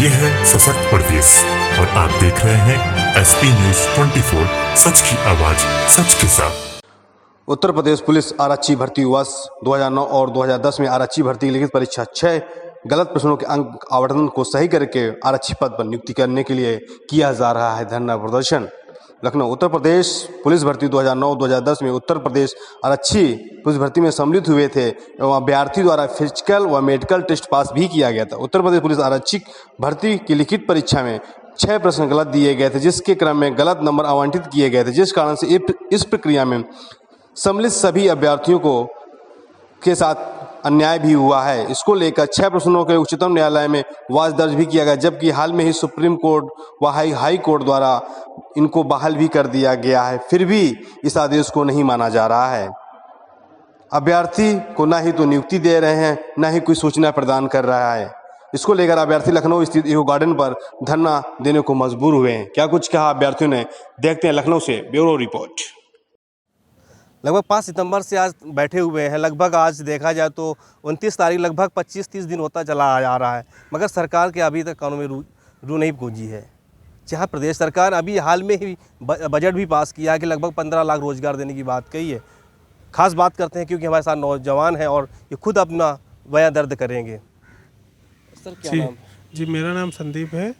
ये है सशक्त प्रदेश और आप देख रहे हैं एसपी न्यूज 24, सच की आवाज सच के साथ। उत्तर प्रदेश पुलिस आरक्षी भर्ती वर्ष 2009 और 2010 में आरक्षी भर्ती की लिखित परीक्षा 6 गलत प्रश्नों के अंक आवंटन को सही करके आरक्षी पद पर नियुक्ति करने के लिए किया जा रहा है धरना प्रदर्शन। लखनऊ उत्तर प्रदेश पुलिस भर्ती 2009-2010 में उत्तर प्रदेश आरक्षी पुलिस भर्ती में सम्मिलित हुए थे एवं अभ्यर्थी द्वारा फिजिकल व मेडिकल टेस्ट पास भी किया गया था। उत्तर प्रदेश पुलिस आरक्षी भर्ती की लिखित परीक्षा में 6 प्रश्न गलत दिए गए थे, जिसके क्रम में गलत नंबर आवंटित किए गए थे, जिस कारण से इस प्रक्रिया में सम्मिलित सभी अभ्यर्थियों को के साथ अन्याय भी हुआ है। इसको लेकर 6 प्रश्नों के उच्चतम न्यायालय में वाद दर्ज भी किया गया, जबकि हाल में ही सुप्रीम कोर्ट व हाई कोर्ट द्वारा इनको बहाल भी कर दिया गया है। फिर भी इस आदेश को नहीं माना जा रहा है। अभ्यर्थी को ना ही तो नियुक्ति दे रहे हैं, ना ही कोई सूचना प्रदान कर रहा है। इसको लेकर अभ्यर्थी लखनऊ स्थित इको गार्डन पर धरना देने को मजबूर हुए हैं। क्या कुछ कहा अभ्यर्थियों ने, देखते हैं लखनऊ से ब्यूरो रिपोर्ट। लगभग 5 सितंबर से आज बैठे हुए हैं। लगभग आज देखा जाए तो 29 तारीख, लगभग 25-30 दिन होता चला आ रहा है, मगर सरकार के अभी तक कानून में रू नहीं गूंजी है। जहाँ प्रदेश सरकार अभी हाल में ही बजट भी पास किया है कि लगभग 15 लाख रोजगार देने की बात कही है। खास बात करते हैं क्योंकि हमारे साथ नौजवान हैं और ये खुद अपना बयां दर्द करेंगे। सर क्या नाम? जी मेरा नाम संदीप है।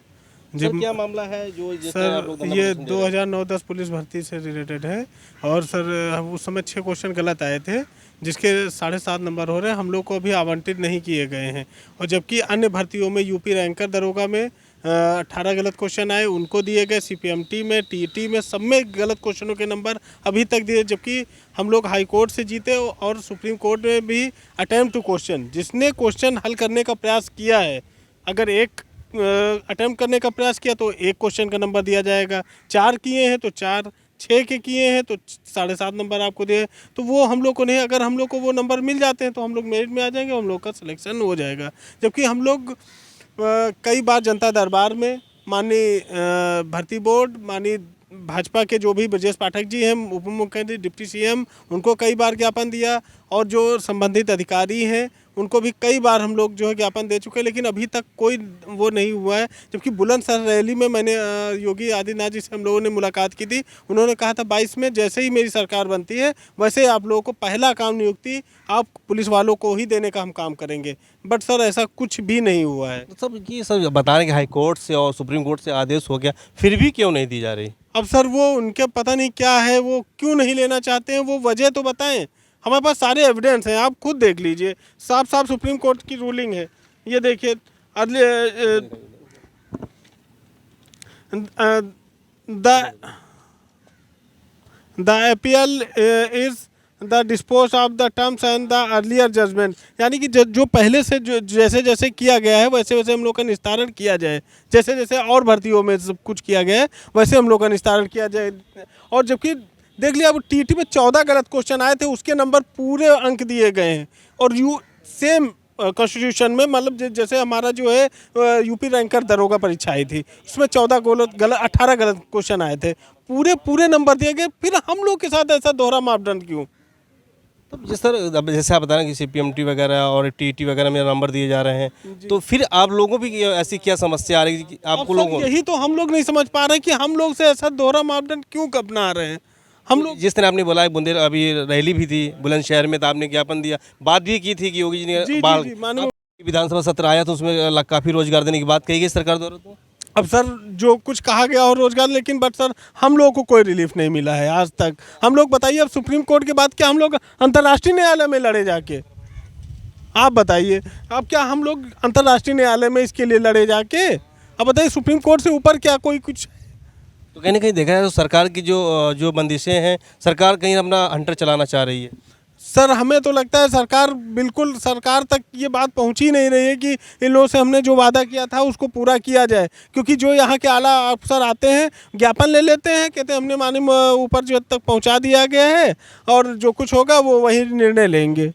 सर क्या मामला है जो सर ये 2009-10 पुलिस भर्ती से रिलेटेड है और सर उस समय 6 क्वेश्चन गलत आए थे, जिसके 7.5 नंबर हो रहे हैं। हम लोग को अभी आवंटित नहीं किए गए हैं, और जबकि अन्य भर्तियों में यूपी रैंकर दरोगा में 18 गलत क्वेश्चन आए, उनको दिए गए। CPMT में, TET में, सब में गलत क्वेश्चनों के नंबर अभी तक दिए, जबकि हम लोग हाई कोर्ट से जीते और सुप्रीम कोर्ट में भी अटेम्प्ट टू क्वेश्चन, जिसने क्वेश्चन हल करने का प्रयास किया है, अगर एक अटेम्प्ट करने का प्रयास किया तो 1 क्वेश्चन का नंबर दिया जाएगा, 4 किए हैं तो 4, 6 के किए हैं तो 7.5 नंबर आपको दिए। तो वो हम लोग को नहीं, अगर हम लोग को वो नंबर मिल जाते हैं तो हम लोग मेरिट में आ जाएंगे, हम लोग का सिलेक्शन हो जाएगा। जबकि हम लोग कई बार जनता दरबार में माननीय भर्ती बोर्ड, माननीय भाजपा के जो भी ब्रजेश पाठक जी हैं, उप मुख्यमंत्री, डिप्टी CM, उनको कई बार ज्ञापन दिया, और जो संबंधित अधिकारी हैं उनको भी कई बार हम लोग जो है ज्ञापन दे चुके हैं, लेकिन अभी तक कोई वो नहीं हुआ है। जबकि बुलंदशहर रैली में मैंने योगी आदित्यनाथ जी से हम लोगों ने मुलाकात की थी। उन्होंने कहा था 22 में जैसे ही मेरी सरकार बनती है वैसे ही आप लोगों को पहला काम नियुक्ति आप पुलिस वालों को ही देने का हम काम करेंगे, बट सर ऐसा कुछ भी नहीं हुआ है। तो सब ये सब बता रहे हैं कि हाई कोर्ट से और सुप्रीम कोर्ट से आदेश हो गया, फिर भी क्यों नहीं दी जा रही? अब सर वो उनके पता नहीं क्या है, वो क्यों नहीं लेना चाहते हैं, वो वजह तो बताएं। हमारे पास सारे एविडेंस हैं, आप खुद देख लीजिए, साफ साफ सुप्रीम कोर्ट की रूलिंग है। ये देखिए, the appeal is the dispose of the terms and the earlier judgement, यानी कि जो पहले से जो जैसे जैसे किया गया है वैसे वैसे हम लोग का निस्तारण किया जाए, जैसे जैसे और भर्तियों में सब कुछ किया गया है वैसे हम लोग का निस्तारण किया जाए। और जबकि देख लिया, अब TET में 14 गलत क्वेश्चन आए थे, उसके नंबर पूरे अंक दिए गए हैं। और सेम कॉन्स्टिट्यूशन में, मतलब जैसे हमारा जो है यूपी रैंकर दरोगा परीक्षा आई थी, उसमें 18 गलत क्वेश्चन आए थे, पूरे नंबर दिए गए। फिर हम लोग के साथ ऐसा दोहरा मापदंड क्यों? तो जिस सर अब जैसे आप बता रहे हैं कि CPMT वगैरह और TET वगैरह में नंबर दिए जा रहे हैं, तो फिर आप लोगों भी ऐसी क्या समस्या आ रही है कि आपको लोगों? यही तो हम लोग नहीं समझ पा रहे कि हम लोग से ऐसा दोहरा मापदंड क्यों अपना रहे हैं। हम लोग जिस तरह आपने बोला बुंदेल अभी रैली भी थी बुलंदशहर में, तो आपने ज्ञापन दिया, बात भी की थी कि योगी जी ने विधानसभा सत्र आया तो उसमें काफ़ी रोजगार देने की बात कही गई सरकार द्वारा। तो अब सर जो कुछ कहा गया और रोजगार, लेकिन बट सर हम लोगों को कोई रिलीफ नहीं मिला है आज तक। हम लोग बताइए, अब सुप्रीम कोर्ट के बाद क्या हम लोग अंतर्राष्ट्रीय न्यायालय में लड़े जाके? आप बताइए, अब क्या हम लोग अंतर्राष्ट्रीय न्यायालय में इसके लिए लड़े जाके? अब बताइए, सुप्रीम कोर्ट से ऊपर क्या कोई कुछ? तो कहीं ना कहीं देखा जाए तो सरकार की जो बंदिशें हैं, सरकार कहीं अपना हंटर चलाना चाह रही है। सर हमें तो लगता है सरकार तक ये बात पहुंची नहीं रही है कि इन लोगों से हमने जो वादा किया था उसको पूरा किया जाए। क्योंकि जो यहाँ के आला अफसर आते हैं, ज्ञापन ले लेते हैं, कहते हैं हमने माननीय ऊपर जो तक पहुंचा दिया गया है और जो कुछ होगा वो वही निर्णय लेंगे।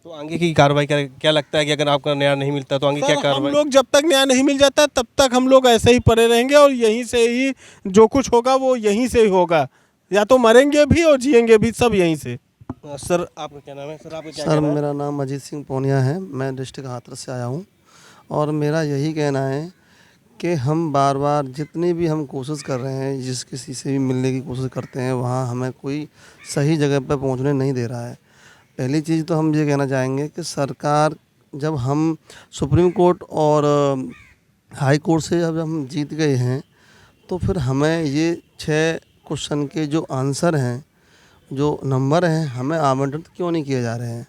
तो आगे की कार्रवाई क्या लगता है कि अगर आपका न्याय नहीं मिलता तो आगे क्या कार्रवाई? हम लोग जब तक न्याय नहीं मिल जाता तब तक हम लोग ऐसे ही पड़े रहेंगे, और यहीं से ही जो कुछ होगा वो यहीं से ही होगा। या तो मरेंगे भी और जिएंगे भी, सब यहीं से। सर आपका क्या नाम है? सर आपका क्या सर मेरा नाम अजीत सिंह पोनिया है, मैं डिस्ट्रिक्ट हाथरस से आया हूँ। और मेरा यही कहना है कि हम बार बार जितनी भी हम कोशिश कर रहे हैं, जिस किसी से भी मिलने की कोशिश करते हैं, वहाँ हमें कोई सही जगह पर पहुँचने नहीं दे रहा है। पहली चीज़ तो हम ये कहना चाहेंगे कि सरकार, जब हम सुप्रीम कोर्ट और हाई कोर्ट से जब हम जीत गए हैं, तो फिर हमें ये 6 क्वेश्चन के जो आंसर हैं, जो नंबर हैं, हमें आवंटित क्यों नहीं किए जा रहे हैं?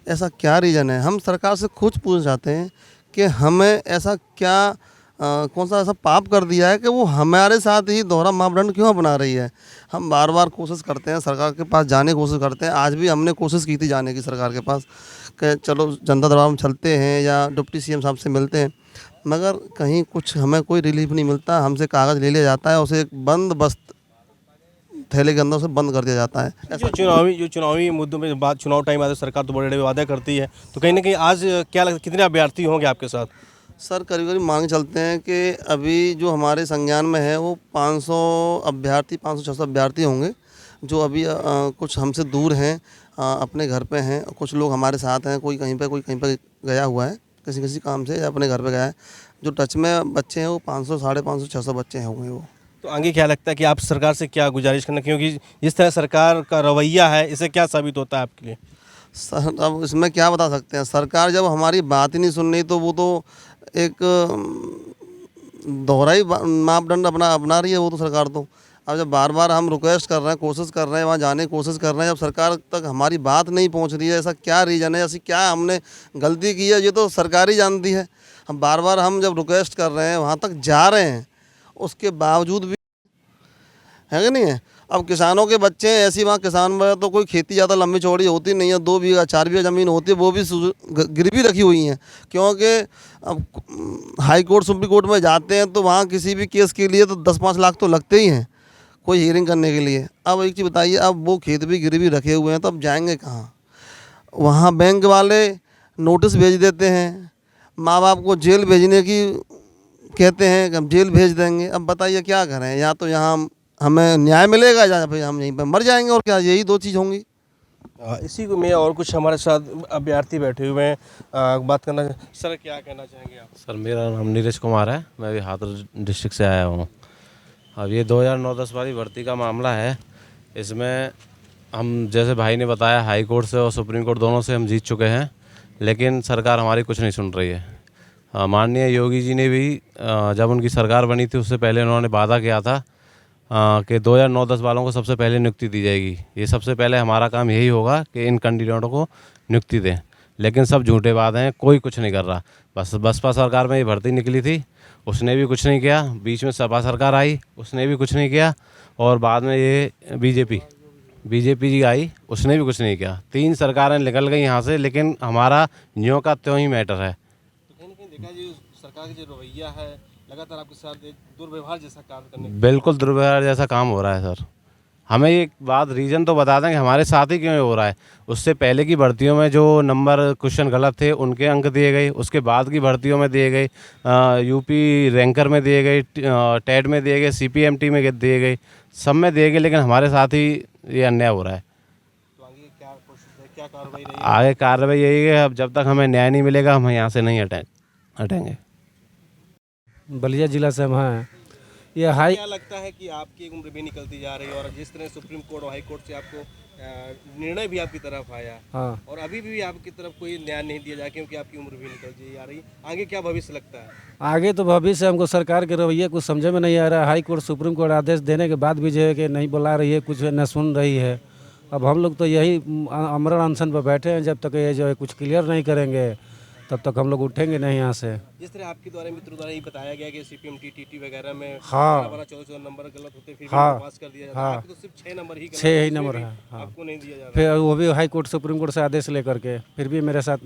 ऐसा क्या रीज़न है? हम सरकार से खुद पूछना चाहते हैं कि हमें ऐसा क्या कौन सा ऐसा पाप कर दिया है कि वो हमारे साथ ही दोहरा मापदंड क्यों अपना रही है? हम बार बार कोशिश करते हैं, सरकार के पास जाने की कोशिश करते हैं। आज भी हमने कोशिश की थी जाने की सरकार के पास कि चलो जनता दरबार में चलते हैं या डिप्टी सीएम साहब से मिलते हैं, मगर कहीं कुछ हमें कोई रिलीफ नहीं मिलता। हमसे कागज़ ले लिया जाता है, उसे एक बंद बस्त थैले के अंदर से बंद कर दिया जाता है। जो चुनावी मुद्दों में बात, चुनाव टाइम आता है, सरकार तो बड़े बड़े वादे करती है, तो कहीं ना कहीं आज क्या लगता है कितने अभ्यर्थी होंगे आपके साथ? सर करीब करीब मान के चलते हैं कि अभी जो हमारे संज्ञान में है वो 500 अभ्यर्थी, 500-600 अभ्यर्थी होंगे, जो अभी कुछ हमसे दूर हैं, अपने घर पे हैं। कुछ लोग हमारे साथ हैं, कोई कहीं पे गया हुआ है किसी किसी काम से, या अपने घर पे गया है। जो टच में बच्चे हैं वो 500, 550, 600 बच्चे होंगे वो। तो आगे क्या लगता है कि आप सरकार से क्या गुजारिश करना, क्योंकि जिस तरह सरकार का रवैया है, इससे क्या साबित होता है आपके लिए? सर अब इसमें क्या बता सकते हैं, सरकार जब हमारी बात ही नहीं सुन रही तो वो तो एक दोहरा ही मापदंड अपना रही है वो तो सरकार तो। अब जब बार बार हम रिक्वेस्ट कर रहे हैं, कोशिश कर रहे हैं, वहाँ जाने की कोशिश कर रहे हैं, जब सरकार तक हमारी बात नहीं पहुँच रही है, ऐसा क्या रीज़न है, ऐसी क्या हमने गलती की है, ये तो सरकार ही जानती है। हम बार बार हम जब रिक्वेस्ट कर रहे हैं, वहाँ तक जा रहे हैं, उसके बावजूद भी है कि नहीं है। अब किसानों के बच्चे हैं, ऐसी वहाँ किसान में तो कोई खेती ज़्यादा लंबी चौड़ी होती नहीं है, 2 बीघा 4 बीघा ज़मीन होती है, वो भी गिरवी रखी हुई हैं, क्योंकि अब हाई कोर्ट सुप्रीम कोर्ट में जाते हैं तो वहाँ किसी भी केस के लिए तो 10-5 लाख तो लगते ही हैं कोई हियरिंग करने के लिए। अब एक चीज़ बताइए, अब वो खेत भी गिरवी रखे हुए हैं तो अब जाएंगे कहाँ? वहाँ बैंक वाले नोटिस भेज देते हैं, माँ बाप को जेल भेजने की कहते हैं कि हम जेल भेज देंगे। अब बताइए क्या करें? या तो यहाँ हमें न्याय मिलेगा या फिर हम यहीं पर मर जाएंगे, और क्या, यही 2 चीज़ होंगी। इसी को में और कुछ हमारे साथ अभ्यर्थी बैठे हुए हैं, बात करना। सर क्या कहना चाहेंगे आप? सर मेरा नाम नीरज कुमार है, मैं भी हाथरस डिस्ट्रिक्ट से आया हूँ। अब ये 2009-10 वाली भर्ती का मामला है। इसमें हम, जैसे भाई ने बताया, हाई कोर्ट से और सुप्रीम कोर्ट दोनों से हम जीत चुके हैं, लेकिन सरकार हमारी कुछ नहीं सुन रही है। माननीय योगी जी ने भी जब उनकी सरकार बनी थी उससे पहले उन्होंने वादा किया था कि 2009-10 वालों को सबसे पहले नियुक्ति दी जाएगी। ये सबसे पहले हमारा काम यही होगा कि इन कैंडिडेटों को नियुक्ति दें, लेकिन सब झूठे वादे हैं, कोई कुछ नहीं कर रहा। बस बसपा सरकार में ये भर्ती निकली थी, उसने भी कुछ नहीं किया। बीच में सपा सरकार आई, उसने भी कुछ नहीं किया। और बाद में ये बीजेपी जी आई, उसने भी कुछ नहीं किया। 3 सरकारें निकल गई यहाँ से, लेकिन हमारा ज्यों का त्यों ही मैटर है। तो कहीं ना कहीं देखा जी, सरकार का जो रवैया है, लगातार आपके साथ एक दुर्व्यवहार जैसा कार्य करने बिल्कुल दुर्व्यवहार जैसा काम हो रहा है सर। हमें एक बात रीज़न तो बता दें कि हमारे साथ ही क्यों हो रहा है। उससे पहले की भर्तियों में जो नंबर क्वेश्चन गलत थे उनके अंक दिए गए, उसके बाद की भर्तियों में दिए गए, यूपी रैंकर में दिए गए, टेट में दिए गए, सीपीएमटी में दिए गए, सब में दिए गए, लेकिन हमारे साथ ही ये अन्याय हो रहा है। तो आगे क्या कोशिश है, क्या कार्रवाई रही? आगे कार्रवाई यही है, अब जब तक हमें न्याय नहीं मिलेगा हम यहाँ से नहीं हटेंगे। बलिया जिला से हम हैं। ये हाई क्या लगता है कि आपकी उम्र भी निकलती जा रही है, और जिस तरह सुप्रीम कोर्ट और हाई कोर्ट से आपको निर्णय भी आपकी तरफ आया, हाँ, और अभी भी आपकी तरफ कोई न्याय नहीं दिया जाए क्योंकि आपकी उम्र भी निकलती जा रही, आगे क्या भविष्य लगता है? आगे तो भविष्य हमको सरकार के रवैये कुछ समझ में नहीं आ रहा है। हाई कोर्ट सुप्रीम कोर्ट आदेश देने के बाद भी जो है कि नहीं बुला रही है, कुछ न सुन रही है। अब हम लोग तो यही आमरण अनशन पर बैठे हैं, जब तक ये जो है कुछ क्लियर नहीं करेंगे तब तक हम लोग उठेंगे नहीं यहाँ से। जिस तरह आपके द्वारा, मित्रों द्वारा ये बताया गया कि सीपीएमटी टीटी वगैरह में हाँ, 14 नंबर गलत होते, फिर हाँ, भी पास कर दिया जाता है। हाँ, आपको तो सिर्फ 6 नंबर ही 6 ही नंबर है। हाँ, आपको नहीं दिया जा रहा। फिर वो भी हाई कोर्ट सुप्रीम कोर्ट से आदेश लेकर के, फिर भी मेरे साथ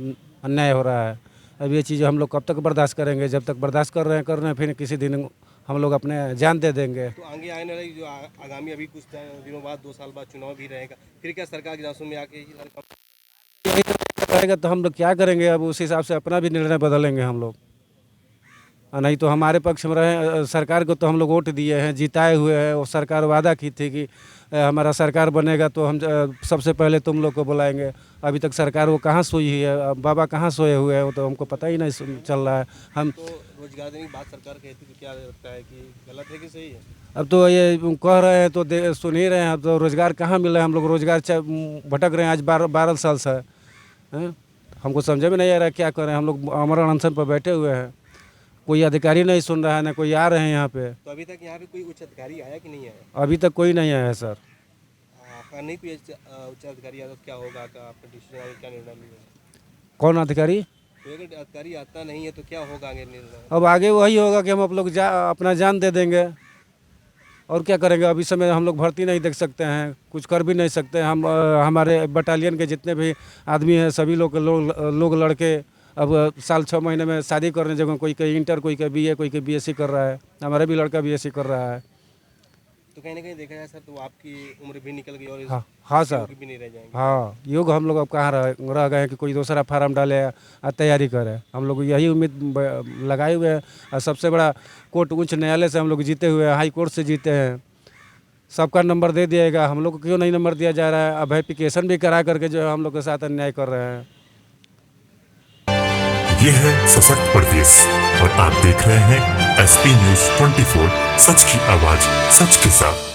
अन्याय हो रहा है। अब ये चीज़ हम लोग कब तक बर्दाश्त करेंगे? जब तक बर्दाश्त कर रहे हैं, फिर किसी दिन हम लोग अपने जान दे देंगे। तो आगे आने वाली जो आगामी अभी कुछ दिनों बाद, 2 साल बाद चुनाव भी रहेगा, फिर क्या सरकार के दांसों में आके रहेगा तो हम लोग क्या करेंगे? अब उस हिसाब से अपना भी निर्णय बदलेंगे हम लोग। और नहीं तो हमारे पक्ष में रहे। सरकार को तो हम लोग वोट दिए हैं, जिताए हुए हैं। वो सरकार वादा की थी कि हमारा सरकार बनेगा तो हम सबसे पहले तुम लोग को बुलाएंगे। अभी तक सरकार वो कहाँ सोई है, बाबा कहाँ सोए हुए हैं, वो तो हमको पता ही नहीं चल रहा है। हम तो रोजगार देने की बात सरकार कहती है, क्या लगता है कि गलत है कि सही है? अब तो ये कह रहे हैं तो सुन ही रहे हैं। अब तो रोज़गार कहाँ मिल रहा है, हम लोग रोज़गार भटक रहे हैं आज 12 साल से हैं। हमको समझ में नहीं आ रहा है क्या करें। हम लोग आमरण अनशन पर बैठे हुए हैं, कोई अधिकारी नहीं सुन रहा है, ना कोई आ रहे हैं यहाँ पे। तो अभी तक यहाँ पे कोई उच्च अधिकारी आया कि नहीं आया? अभी तक कोई नहीं आया है सर। हाँ, नहीं कोई उच्च अधिकारी आया तो क्या होगा, आपका डिसीजन आगे क्या निर्णय लिया? कौन अधिकारी? तो अगर अधिकारी आता नहीं है तो क्या होगा आगे निर्णय? अब आगे वही होगा कि हम आप लोग अपना जान दे देंगे और क्या करेंगे। अभी समय हम लोग भर्ती नहीं देख सकते हैं, कुछ कर भी नहीं सकते। हम हमारे बटालियन के जितने भी आदमी हैं सभी लोग लड़के अब साल 6 महीने में शादी करने जगह, कोई के इंटर, कोई के BA, कोई के BSc कर रहा है। हमारा भी लड़का BSc कर रहा है। तो कहीं ना कहीं देखा जाए सर तो आपकी उम्र भी निकल गई और हाँ सर, भी नहीं रह जाएंगे। हाँ योग हम लोग अब कहाँ रह गए कि कोई दूसरा फार्म डाले और तैयारी करे। हम लोग यही उम्मीद लगाए हुए हैं। और सबसे बड़ा कोर्ट उच्च न्यायालय से हम लोग जीते हुए हैं, हाई कोर्ट से जीते हैं। सबका नंबर दे दिएगा, हम लोग को क्यों नहीं नंबर दिया जा रहा है? अब वेरिफिकेशन भी करा करके जो हम लोग के साथ अन्याय कर रहे हैं। ये है सशक्त प्रदेश और आप देख रहे हैं SP News 24, सच की आवाज सच के साथ।